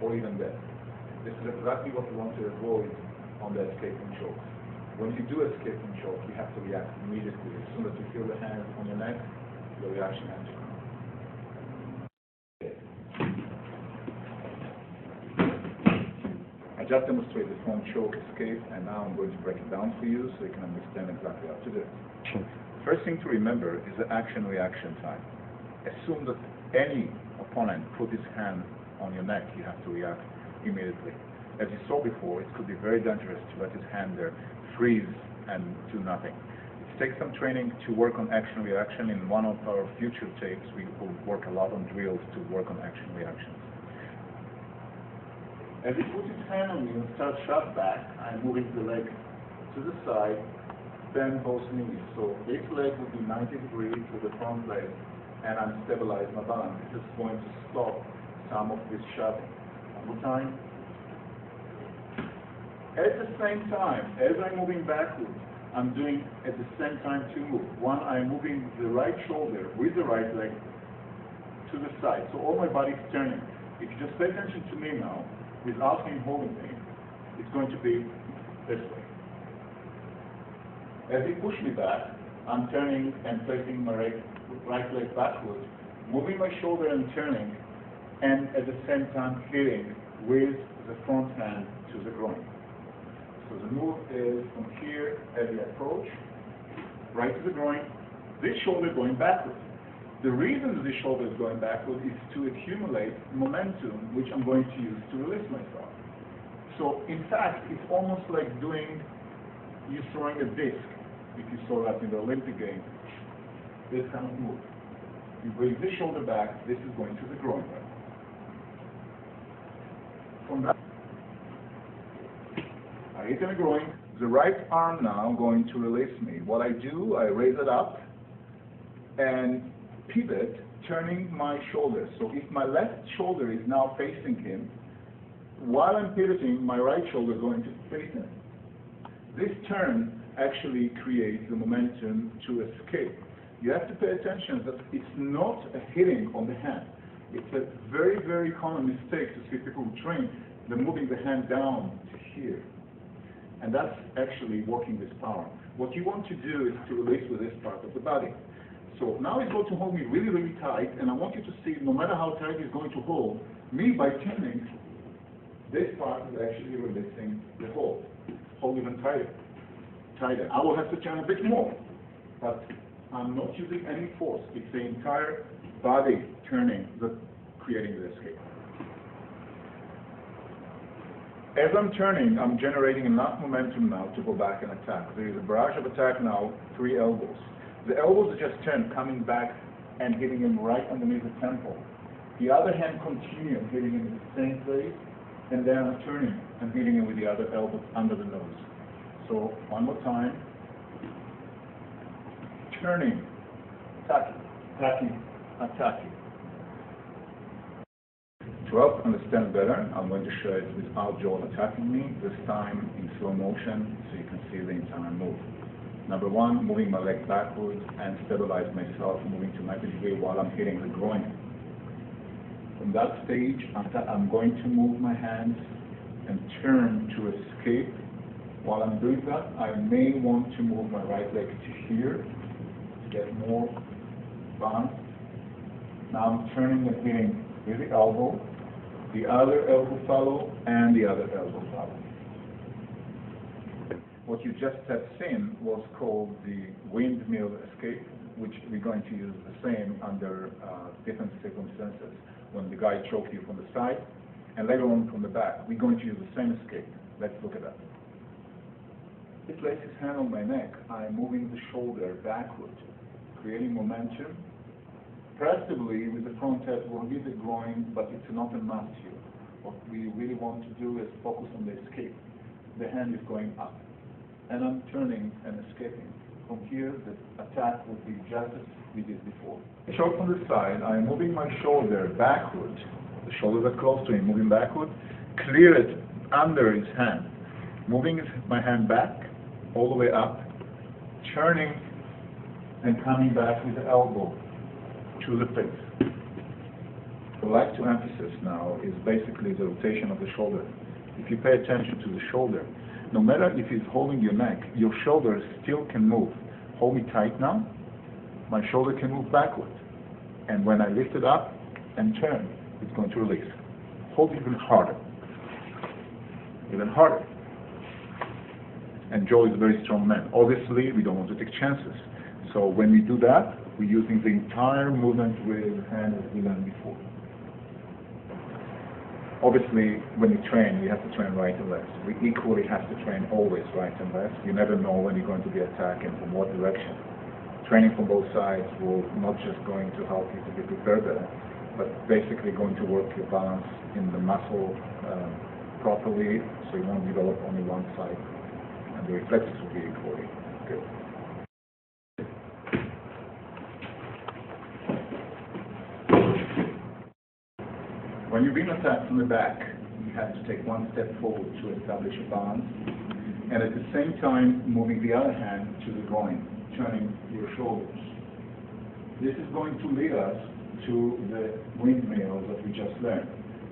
or even death. This is exactly what we want to avoid on the escaping choke. When you do escaping choke, you have to react immediately. As soon as you feel the hand on your neck, the reaction has to come. I just demonstrated the front choke escape, and now I'm going to break it down for you so you can understand exactly how to do it. Sure. First thing to remember is the action-reaction time. Assume that any opponent put his hand on your neck, you have to react immediately. As you saw before, it could be very dangerous to let his hand there freeze and do nothing. It takes some training to work on action-reaction. In one of our future tapes, we will work a lot on drills to work on action-reactions. As he puts his hand on you and starts shot back, I'm moving the leg to the side, bend both knees. So this leg will be 90 degrees to the front leg, and I'm stabilizing my balance. This is going to stop some of this shoving. One more time. At the same time, as I'm moving backwards, I'm doing at the same time two moves. One, I'm moving the right shoulder with the right leg to the side. So all my body's turning. If you just pay attention to me now, without him holding me, it's going to be this way. As he pushes me back, I'm turning and placing my right leg backwards, moving my shoulder and turning, and at the same time hitting with the front hand to the groin. So the move is from here as the approach, right to the groin, this shoulder going backwards. The reason this shoulder is going backward is to accumulate momentum, which I'm going to use to release myself. So in fact, it's almost like you throwing a disc, if you saw that in the Olympic Games, this kind of move. You bring this shoulder back, this is going to the groin. From that, I hit in the groin, the right arm now going to release me. What I do, I raise it up and pivot, turning my shoulder. So if my left shoulder is now facing him, while I'm pivoting, my right shoulder is going to face him. This turn actually creates the momentum to escape. You have to pay attention that it's not a hitting on the hand. It's a very, very common mistake to see people who train, they're moving the hand down to here. And that's actually working this power. What you want to do is to release with this part of the body. So now he's going to hold me really, really tight, and I want you to see, no matter how tight he's going to hold, me by turning, this part is actually releasing the hold. Hold even tighter. Tighter. I will have to turn a bit more, but I'm not using any force. It's the entire body turning that's creating the escape. As I'm turning, I'm generating enough momentum now to go back and attack. There is a barrage of attack now, 3 elbows. The elbows are just turned, coming back and hitting him right underneath the temple. The other hand continues hitting him in the same place, and then I'm turning and hitting him with the other elbow under the nose. So one more time. Turning, attacking, attacking, attacking. To help understand better, I'm going to show it without Joel attacking me, this time in slow motion, so you can see the entire move. Number one, moving my leg backwards and stabilize myself, moving to 90 degrees while I'm hitting the groin. From that stage, I'm going to move my hands and turn to escape. While I'm doing that, I may want to move my right leg to here to get more balance. Now I'm turning and hitting with the elbow, the other elbow follow, and the other elbow follow. What you just have seen was called the windmill escape, which we're going to use the same under different circumstances. When the guy choked you from the side, and later on from the back, we're going to use the same escape. Let's look at that. He places his hand on my neck. I'm moving the shoulder backward, creating momentum. Preferably with the front head, we'll hit the groin, but it's not a must here. What we really want to do is focus on the escape. The hand is going up, and I'm turning and escaping. From here, the attack will be just as we did before. Choke from the side, I'm moving my shoulder backward. The shoulders are close to him, moving backward. Clear it under his hand. Moving my hand back, all the way up. Turning and coming back with the elbow to the face. What I'd like to emphasize now is basically the rotation of the shoulder. If you pay attention to the shoulder, no matter if it's holding your neck, your shoulder still can move. Hold me tight now. My shoulder can move backward. And when I lift it up and turn, it's going to release. Hold even harder. Even harder. And Joe is a very strong man. Obviously, we don't want to take chances. So when we do that, we're using the entire movement with the hand as we learned before. Obviously, when we train, we have to train right and left. We equally have to train always right and left. You never know when you're going to be attacked and from what direction. Training from both sides will not just going to help you to be prepared better, but basically going to work your balance in the muscle properly, so you won't develop only one side, and the reflexes will be equally good. When you're being attacked from the back, you have to take one step forward to establish a balance, and at the same time moving the other hand to the groin, turning your shoulders. This is going to lead us to the windmill that we just learned.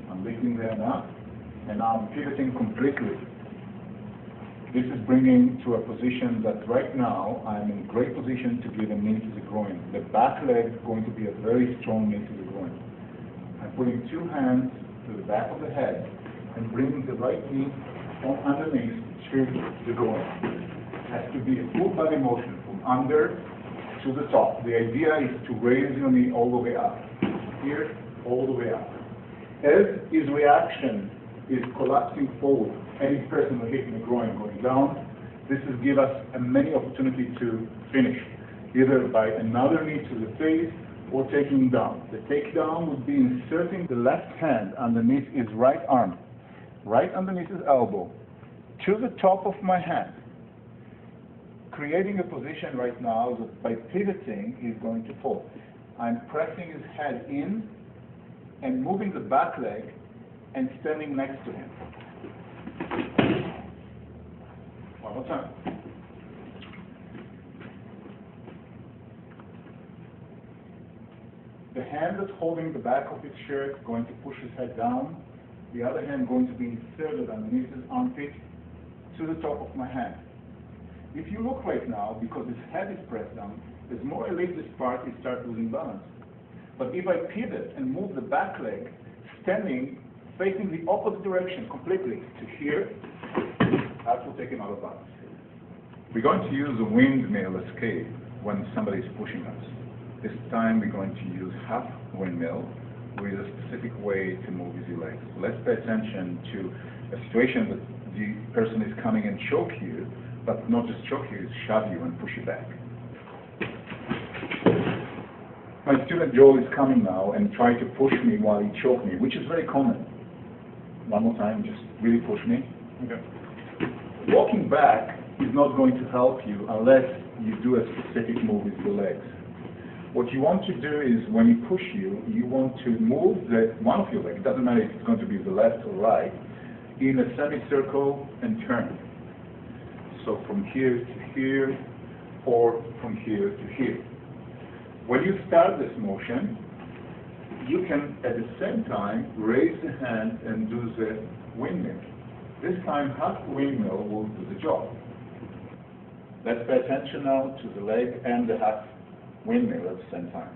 I'm lifting them up, and now I'm pivoting completely. This is bringing to a position that right now I'm in great position to give a knee to the groin. The back leg is going to be a very strong knee to the groin. I'm putting two hands to the back of the head and bringing the right knee from underneath to the groin. It has to be a full body motion from under to the top. The idea is to raise your knee all the way up. Here, all the way up. As his reaction is collapsing forward, any person who hit the groin going down, this will give us a many opportunity to finish, either by another knee to the face or taking down. The takedown would be inserting the left hand underneath his right arm, right underneath his elbow, to the top of my hand, creating a position right now that by pivoting he's going to fall. I'm pressing his head in and moving the back leg and standing next to him. One more time. The hand that's holding the back of his shirt going to push his head down. The other hand going to be inserted underneath his armpit to the top of my hand. If you look right now, because his head is pressed down, as more I leave this part, he starts losing balance. But if I pivot and move the back leg, standing, facing the opposite direction completely to here, that will take him out of balance. We're going to use a windmill escape when somebody is pushing us. This time we're going to use half windmill with a specific way to move with your legs. Let's pay attention to a situation that the person is coming and choke you, but not just choke you, shove you and push you back. My student Joel is coming now and trying to push me while he choke me, which is very common. One more time, just really push me. Okay. Walking back is not going to help you unless you do a specific move with your legs. What you want to do is when he push you, you want to move one of your legs, it doesn't matter if it's going to be the left or right, in a semicircle and turn. So from here to here, or from here to here. When you start this motion, you can at the same time raise the hand and do the windmill. This time half windmill will do the job. Let's pay attention now to the leg and the half windmill at the same time.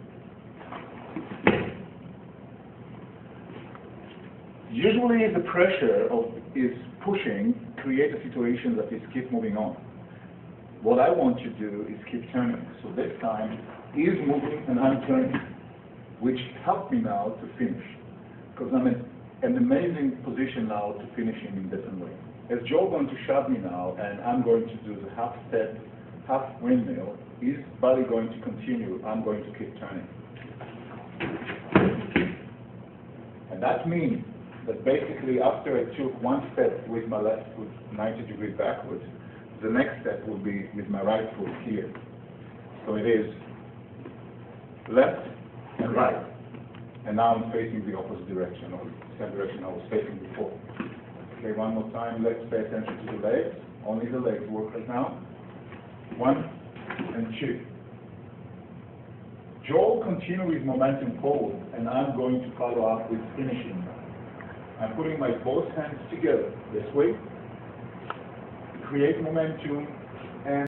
Usually the pressure of is pushing creates a situation that is keep moving on. What I want to do is keep turning. So this time he is moving and I'm turning, which helped me now to finish. Because I'm in an amazing position now to finish him in different way. As Joe going to shove me now and I'm going to do the half step, half windmill, his body going to continue, I'm going to keep turning. And that means that basically after I took one step with my left foot 90 degrees backwards, the next step will be with my right foot here. So it is left and right. And now I'm facing the opposite direction, or the same direction I was facing before. Okay, one more time, let's pay attention to the legs. Only the legs work right now. 1 and 2. Joel continue with momentum forward, and I'm going to follow up with finishing. I'm putting my both hands together this way, create momentum,